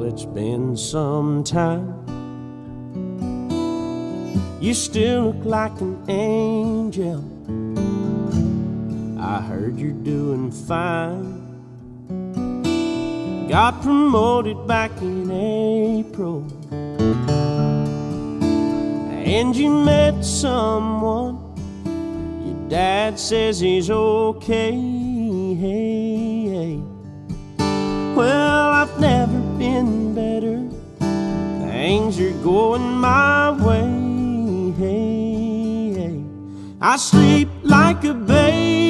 it's been some time. You still look like an angel. I heard you're doing fine. Got promoted back in April, and you met someone. Your dad says he's okay. Well, I've never been better. Things are going my way. I sleep like a baby.